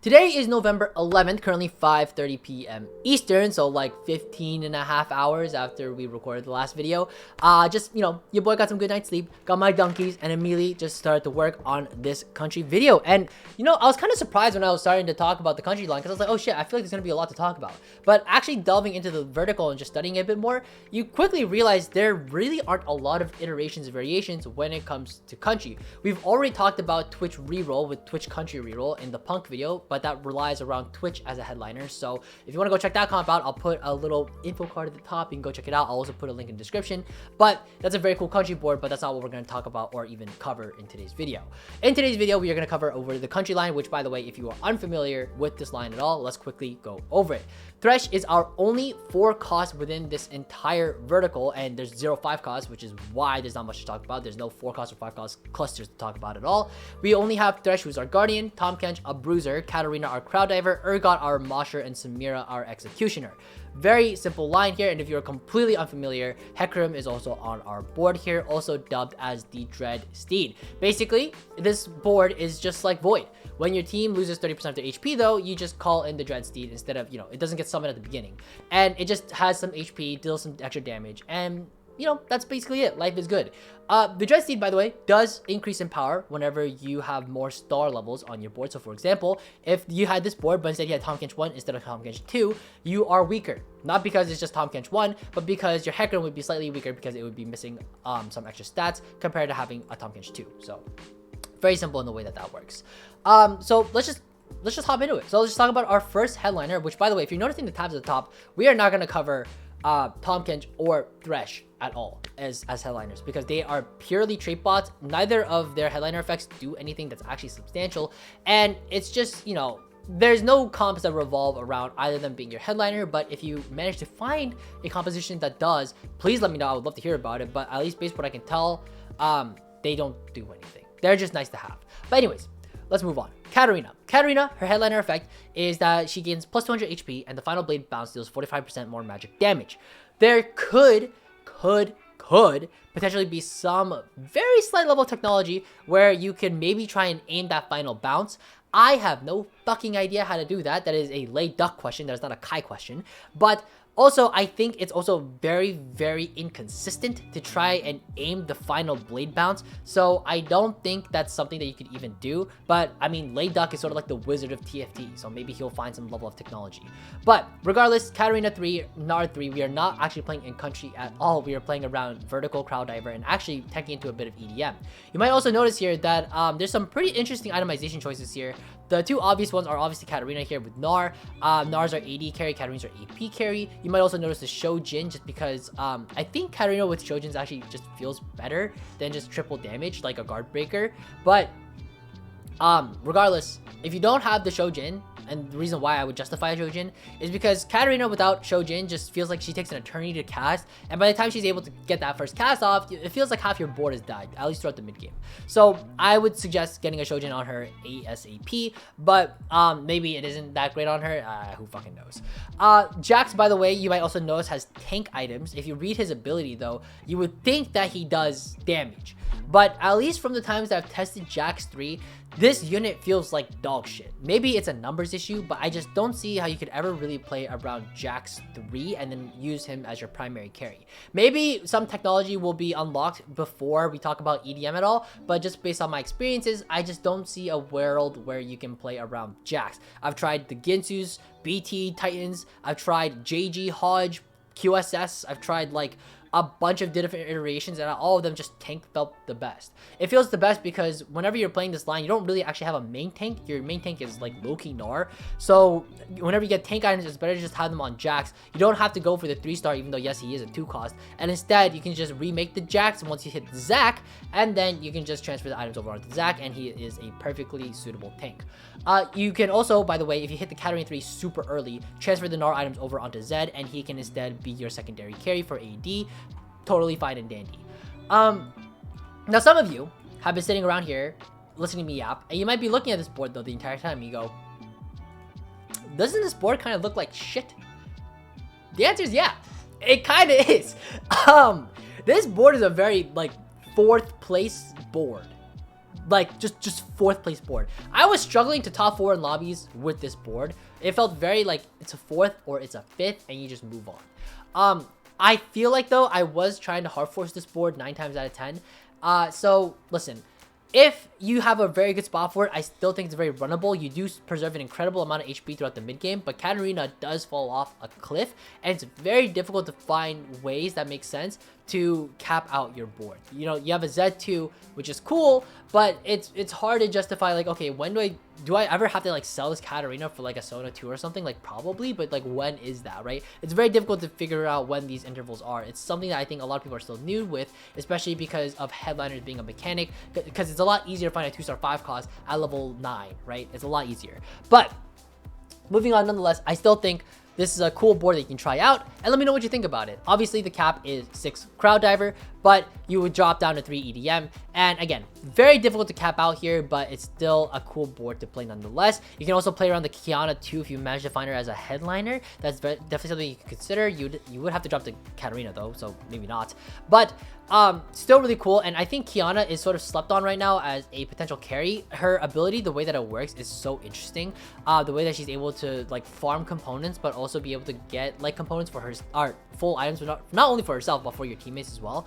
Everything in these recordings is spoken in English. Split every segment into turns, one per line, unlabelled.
Today is November 11th, currently 5:30 p.m. Eastern, so like 15 and a half hours after we recorded the last video. Your boy got some good night's sleep, got my donkeys, and immediately just started to work on this country video. And, I was kind of surprised when I was starting to talk about the country line, because I was like, oh shit, I feel like there's going to be a lot to talk about. But actually delving into the vertical and just studying it a bit more, you quickly realize there really aren't a lot of iterations and variations when it comes to country. We've already talked about Twitch reroll with Twitch country reroll in the Punk video, but that relies around Twitch as a headliner. So if you want to go check that comp out, I'll put a little info card at the top. You can go check it out. I'll also put a link in the description. But that's a very cool country board, but that's not what we're going to talk about or even cover in today's video. In today's video, we are going to cover over the country line, which, by the way, if you are unfamiliar with this line at all, let's quickly go over it. Thresh is our only 4 cost within this entire vertical, and there's 0 5 cost, which is why there's not much to talk about. There's no 4 cost or 5 cost clusters to talk about at all. We only have Thresh, who's our Guardian, Tahm Kench, a Bruiser, Katarina, our Crowd Diver, Urgot, our Mosher, and Samira, our Executioner. Very simple line here, and if you're completely unfamiliar, Hecarim is also on our board here, also dubbed as the Dread Steed. Basically, this board is just like Void. When your team loses 30% of their HP, though, you just call in the Dread Steed instead of, it doesn't get summoned at the beginning. And it just has some HP, deals some extra damage, and that's basically it. Life is good. The Dread Steed, by the way, does increase in power whenever you have more star levels on your board. So, for example, if you had this board, but instead you had Tahm Kench 1 instead of Tahm Kench 2, you are weaker. Not because it's just Tahm Kench 1, but because your Hecarim would be slightly weaker because it would be missing some extra stats compared to having a Tahm Kench 2. So, very simple in the way that works. So let's just hop into it. So let's just talk about our first headliner, which, by the way, if you're noticing the tabs at the top, we are not going to cover Tahm Kench or Thresh at all as headliners, because they are purely trait bots. Neither of their headliner effects do anything that's actually substantial, and it's just, there's no comps that revolve around either of them being your headliner. But if you manage to find a composition that does, please let me know. I would love to hear about it, but at least based on what I can tell, they don't do anything. They're just nice to have. But anyways, let's move on. Katarina, her headliner effect is that she gains plus 200 HP, and the final blade bounce deals 45% more magic damage. There could potentially be some very slight level of technology where you can maybe try and aim that final bounce. I have no fucking idea how to do that. That is a lay duck question. That is not a Kai question. But also, I think it's also very, very inconsistent to try and aim the final blade bounce. So I don't think that's something that you could even do. But I mean, Lay Duck is sort of like the wizard of TFT. So maybe he'll find some level of technology. But regardless, Katarina 3, Nard 3, we are not actually playing in country at all. We are playing around vertical Crowd Diver and actually teching into a bit of EDM. You might also notice here that there's some pretty interesting itemization choices here. The two obvious ones are obviously Katarina here with Gnar. Gnar's our AD carry, Katarina's our AP carry. You might also notice the Shojin, just because I think Katarina with Shojins actually just feels better than just triple damage like a guard breaker. But regardless, if you don't have the Shojin, and the reason why I would justify a Shojin is because Katarina without Shojin just feels like she takes an eternity to cast, and by the time she's able to get that first cast off, it feels like half your board has died, at least throughout the mid game. So I would suggest getting a Shojin on her ASAP, but maybe it isn't that great on her. Who fucking knows? Jax, by the way, you might also notice has tank items. If you read his ability though, you would think that he does damage, but at least from the times that I've tested Jax 3, this unit feels like dog shit. Maybe it's a numbers issue, but I just don't see how you could ever really play around Jax 3 and then use him as your primary carry. Maybe some technology will be unlocked before we talk about EDM at all, but just based on my experiences, I just don't see a world where you can play around Jax. I've tried the Ginsus, BT Titans, I've tried JG Hodge, QSS, I've tried like a bunch of different iterations, and all of them just tank felt the best. It feels the best because whenever you're playing this line, you don't really actually have a main tank. Your main tank is like low-key Gnar. So whenever you get tank items, it's better to just have them on Jax. You don't have to go for the 3-star, even though yes, he is a 2 cost. And instead, you can just remake the Jax once you hit Zac, and then you can just transfer the items over onto Zac, and he is a perfectly suitable tank. You can also, by the way, if you hit the Katarina 3 super early, transfer the Gnar items over onto Zed, and he can instead be your secondary carry for AD. Totally fine and dandy. Now some of you have been sitting around here listening to me yap, and you might be looking at this board though the entire time, and you go, doesn't this board kind of look like shit? The answer is yeah, it kind of is. This board is a very like 4th place board. like just fourth place board. I was struggling to top 4 in lobbies with this board. It felt very like it's a 4th or it's a 5th and you just move on. I feel like though I was trying to hard force this board 9 times out of 10. So listen, if you have a very good spot for it, I still think it's very runnable. You do preserve an incredible amount of HP throughout the mid game, but Katarina does fall off a cliff, and it's very difficult to find ways that make sense to cap out your board. You know, you have a Z2, which is cool, but it's hard to justify, like, okay, when do I ever have to like sell this Katarina for like a Sona 2 or something? Like, probably, but like, when is that, right? It's very difficult to figure out when these intervals are. It's something that I think a lot of people are still new with, especially because of headliners being a mechanic, because it's a lot easier to find a 2-star 5 cost at level 9, right? It's a lot easier. But moving on, nonetheless, I still think this is a cool board that you can try out, and let me know what you think about it. Obviously, the cap is 6 Crowd Diver, but you would drop down to 3 EDM. And again, very difficult to cap out here, but it's still a cool board to play nonetheless. You can also play around the Kiana too if you manage to find her as a headliner. That's definitely something you can consider. You would have to drop the Katarina though, so maybe not. But still really cool, and I think Kiana is sort of slept on right now as a potential carry. Her ability, the way that it works, is so interesting. The way that she's able to like farm components, but also be able to get like components for her, full items, but not only for herself, but for your teammates as well.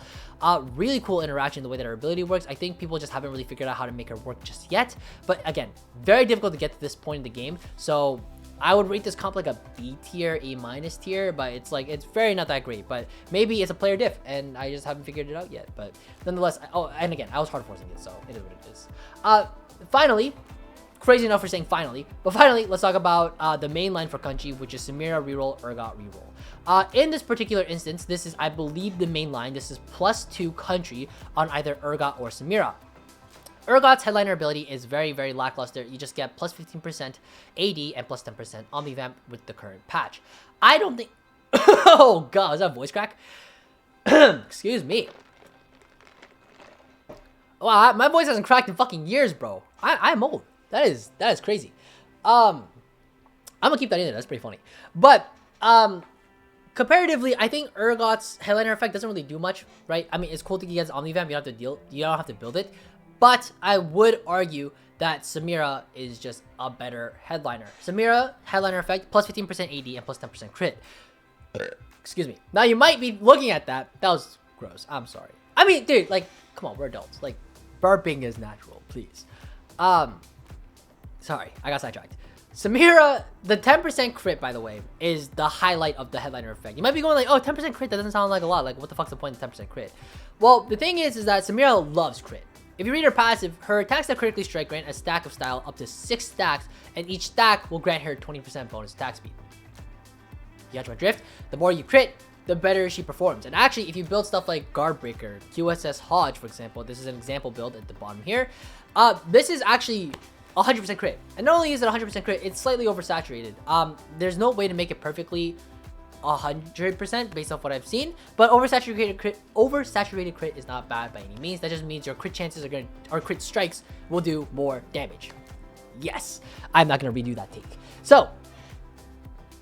Really cool interaction, the way that her ability works. I think people just haven't really figured out how to make her work just yet. But again, very difficult to get to this point in the game. So I would rate this comp like a B tier, A- tier, but it's like, it's very not that great. But maybe it's a player diff, and I just haven't figured it out yet. But nonetheless, oh, and again, I was hard forcing it, so it is what it is. Finally, crazy enough for saying finally, but finally, let's talk about the main line for Kanji, which is Samira reroll, urgot reroll. In this particular instance, this is, I believe, the main line. This is +2 country on either urgot or Samira. Urgot's headliner ability is very, very lackluster. You just get +15% AD and +10% Omnivamp with the current patch. I don't think... Oh god, is that a voice crack? Excuse me. Wow, my voice hasn't cracked in fucking years, bro. I'm old. That is crazy. I'm gonna keep that in there. That's pretty funny. But comparatively, I think Urgot's headliner effect doesn't really do much, right? I mean, it's cool to get Omnivamp. You don't have to build it. But I would argue that Samira is just a better headliner. Samira headliner effect +15% AD and +10% crit. Excuse me. Now you might be looking at that. That was gross. I'm sorry. I mean, dude, like, come on, we're adults. Like, burping is natural, please. Sorry, I got sidetracked. Samira, the 10% crit, by the way, is the highlight of the headliner effect. You might be going like, oh, 10% crit, that doesn't sound like a lot. Like, what the fuck's the point of 10% crit? Well, the thing is that Samira loves crit. If you read her passive, her attacks that critically strike grant a stack of style up to 6 stacks, and each stack will grant her 20% bonus attack speed. You catch my drift? The more you crit, the better she performs. And actually, if you build stuff like Guard Breaker, QSS Hodge, for example, this is an example build at the bottom here. This is actually 100% crit. And not only is it 100% crit, it's slightly oversaturated. There's no way to make it perfectly 100% based off what I've seen, but oversaturated crit is not bad by any means. That just means your crit chances or crit strikes will do more damage. Yes, I'm not gonna redo that take. So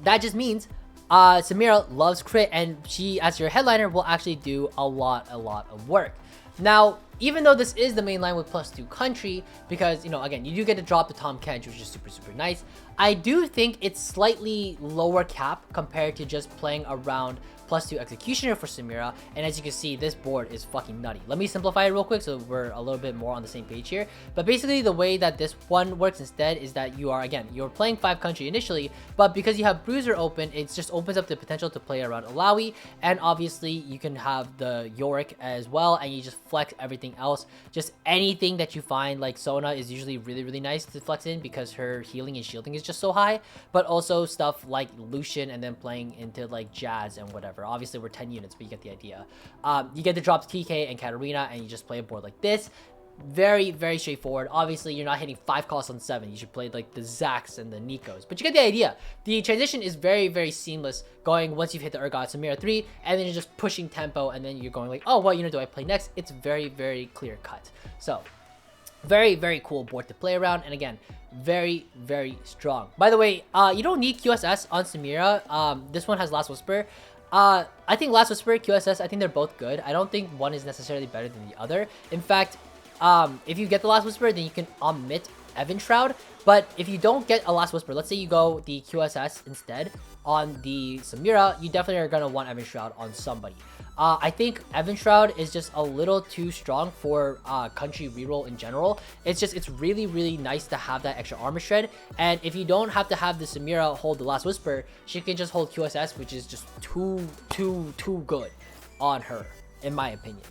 that just means Samira loves crit, and she, as your headliner, will actually do a lot of work. Now, even though this is the main line with +2 country, because, you know, again, you do get to drop the Tom Kench, which is super nice, I do think it's slightly lower cap compared to just playing around +2 Executioner for Samira. And as you can see, this board is fucking nutty. Let me simplify it real quick so we're a little bit more on the same page here. But basically, the way that this one works instead is that you are, again, you're playing 5 country initially, but because you have Bruiser open, it just opens up the potential to play around Alawi, and obviously you can have the Yorick as well, and you just flex everything else. Just anything that you find, like Sona is usually really nice to flex in because her healing and shielding is just so high, but also stuff like Lucian and then playing into like Jazz and whatever. Obviously we're 10 units, but you get the idea. You get to drop TK and Katarina, and you just play a board like this. Very straightforward. Obviously you're not hitting 5 costs on 7. You should play like the Zax and the Nikos, but you get the idea. The transition is very seamless, going once you've hit the Urgot Samira 3, and then you're just pushing tempo, and then you're going like, oh, what unit do I play next? It's very clear cut. So very cool board to play around, and again, very strong. By the way, you don't need QSS on Samira. This one has Last Whisper. I think Last Whisper, QSS, I think they're both good. I don't think one is necessarily better than the other. In fact, if you get the Last Whisper, then you can omit Evan Shroud. But if you don't get a Last Whisper, let's say you go the QSS instead on the Samira, you definitely are going to want Evan Shroud on somebody. I think Evan Shroud is just a little too strong for country reroll in general. It's really, really nice to have that extra armor shred. And if you don't have to have the Samira hold the Last Whisper, she can just hold QSS, which is just too good on her, in my opinion.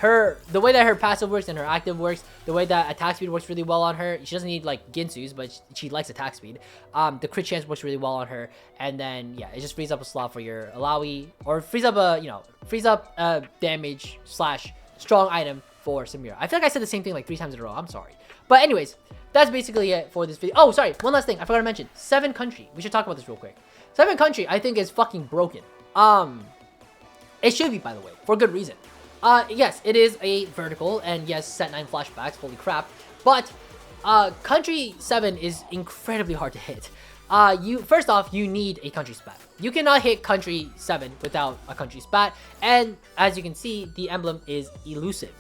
The way that her passive works and her active works, the way that attack speed works really well on her. She doesn't need like Ginsu's, but she likes attack speed. The crit chance works really well on her, and then yeah, it just frees up a slot for your Alawi, or frees up a damage / strong item for Samira. I feel like I said the same thing like 3 times in a row. I'm sorry, but anyways, that's basically it for this video. Oh, sorry, one last thing I forgot to mention. 7 country. We should talk about this real quick. 7 country, I think, is fucking broken. It should be, by the way, for good reason. Yes, it is a vertical, and yes, set 9 flashbacks, holy crap, but, country 7 is incredibly hard to hit. First off, you need a country spat. You cannot hit country 7 without a country spat, and as you can see, the emblem is elusive,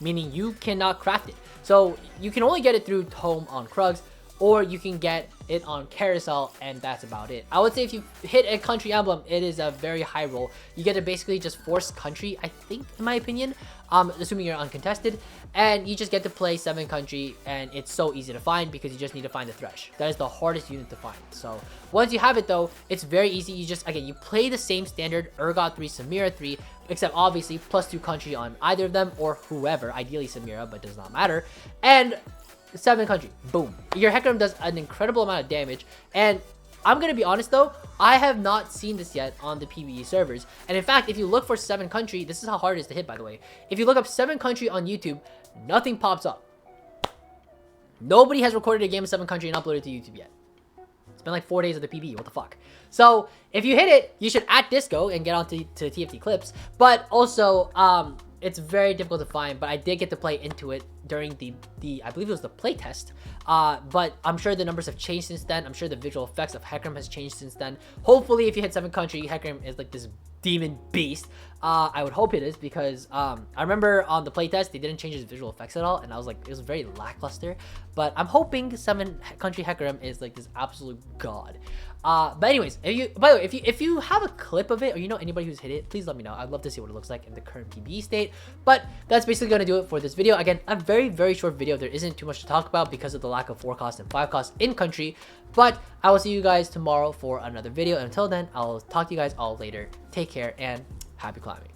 meaning you cannot craft it. So, you can only get it through Tome on Krugs, or you can get it on Carousel, and that's about it. I would say if you hit a country emblem, it is a very high roll. You get to basically just force country, I think, in my opinion, assuming you're uncontested, and you just get to play 7 country, and it's so easy to find because you just need to find the Thresh. That is the hardest unit to find. So once you have it though, it's very easy. You just, again, you play the same standard Urgot 3, Samira 3, except obviously +2 country on either of them, or whoever, ideally Samira, but does not matter, and 7 country, boom. Your Hecarim does an incredible amount of damage, and I'm gonna be honest though, I have not seen this yet on the PvE servers. And in fact, if you look for 7 country, this is how hard it is to hit, by the way. If you look up 7 country on YouTube, nothing pops up. Nobody has recorded a game of 7 country and uploaded to YouTube yet. It's been like 4 days of the PvE, what the fuck. So if you hit it, you should @disco and get onto TFT clips, but also it's very difficult to find. But I did get to play into it during the I believe it was the playtest, but I'm sure the numbers have changed since then. I'm sure the visual effects of Hecarim has changed since then. Hopefully if you hit 7 country, Hecarim is like this demon beast. I would hope it is, because I remember on the playtest they didn't change his visual effects at all, and I was like, it was very lackluster. But I'm hoping 7 country Hecarim is like this absolute god. But anyways, by the way, if you have a clip of it, or you know anybody who's hit it, please let me know. I'd love to see what it looks like in the current PvE state. But that's basically going to do it for this video. Again, a very short video. There isn't too much to talk about because of the lack of 4 cost and 5 cost in country. But I will see you guys tomorrow for another video, and until then, I'll talk to you guys all later. Take care and happy climbing.